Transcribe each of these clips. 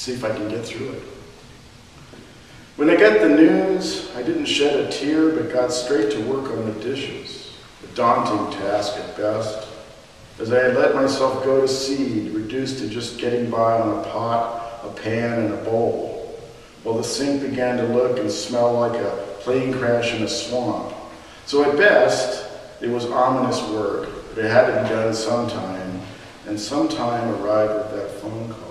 see if I can get through it. When I got the news, I didn't shed a tear, but got straight to work on the dishes, a daunting task at best, as I had let myself go to seed, reduced to just getting by on a pot, a pan, and a bowl, while the sink began to look and smell like a plane crash in a swamp. So at best, it was ominous work, but it had to be done sometime, and sometime arrived with that phone call.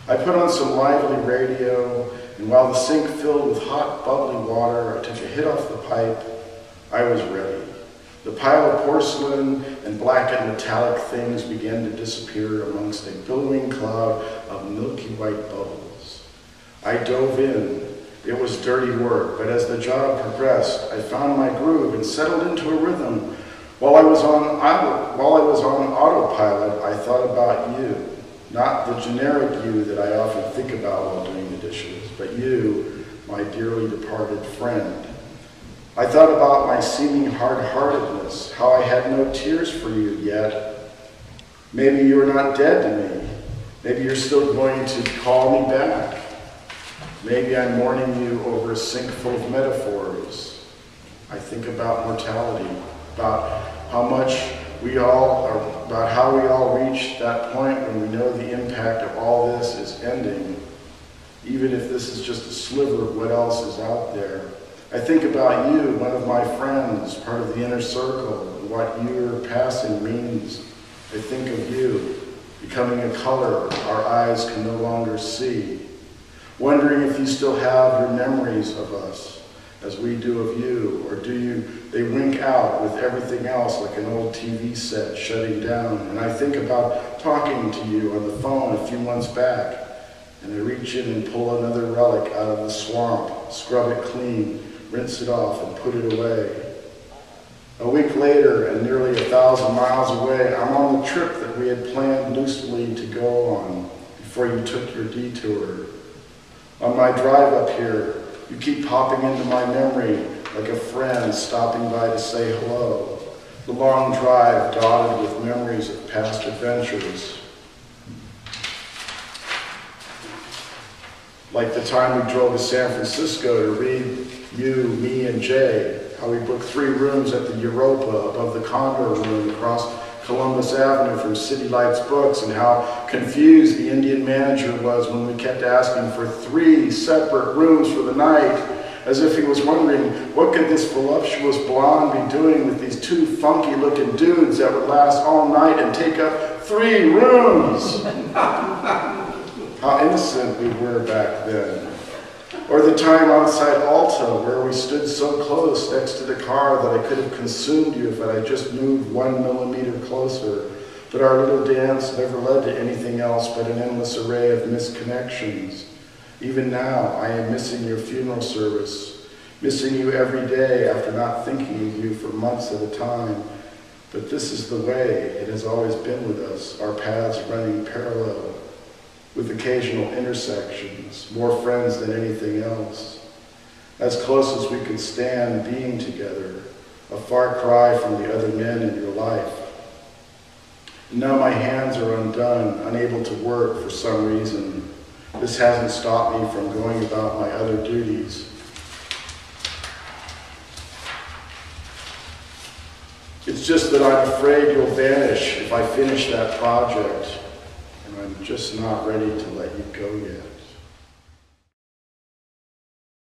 I put on some lively radio, and while the sink filled with hot, bubbly water, I took a hit off the pipe. I was ready. The pile of porcelain and black and metallic things began to disappear amongst a billowing cloud of milky white bubbles. I dove in. It was dirty work, but as the job progressed, I found my groove and settled into a rhythm. While I was on autopilot, I thought about you. Not the generic you that I often think about while doing the dishes, but you, my dearly departed friend. I thought about my seeming hard-heartedness, how I had no tears for you yet. Maybe you are not dead to me. Maybe you're still going to call me back. Maybe I'm mourning you over a sink full of metaphors. I think about mortality, about how we all reach that point when we know the impact of all this is ending, even if this is just a sliver of what else is out there. I think about you, one of my friends, part of the inner circle, and what your passing means. I think of you, becoming a color our eyes can no longer see, wondering if you still have your memories of us, as we do of you, or they wink out with everything else like an old TV set shutting down. And I think about talking to you on the phone a few months back, and I reach in and pull another relic out of the swamp, scrub it clean, rinse it off, and put it away. A week later, and nearly 1,000 miles away, I'm on the trip that we had planned loosely to go on before you took your detour. On my drive up here, you keep popping into my memory like a friend stopping by to say hello. The long drive dotted with memories of past adventures. Like the time we drove to San Francisco to read you, me, and Jay, how we booked 3 rooms at the Europa above the Condor Room across Columbus Avenue from City Lights Books, and how confused the Indian manager was when we kept asking for 3 separate rooms for the night, as if he was wondering what could this voluptuous blonde be doing with these 2 funky-looking dudes that would last all night and take up 3 rooms. How innocent we were back then. Or the time outside Alta, where we stood so close next to the car that I could have consumed you if I had just moved 1 millimeter closer. But our little dance never led to anything else but an endless array of misconnections. Even now, I am missing your funeral service, missing you every day after not thinking of you for months at a time. But this is the way it has always been with us, our paths running parallel, with occasional intersections, more friends than anything else. As close as we could stand being together, a far cry from the other men in your life. And now my hands are undone, unable to work for some reason. This hasn't stopped me from going about my other duties. It's just that I'm afraid you'll vanish if I finish that project. I'm just not ready to let you go yet.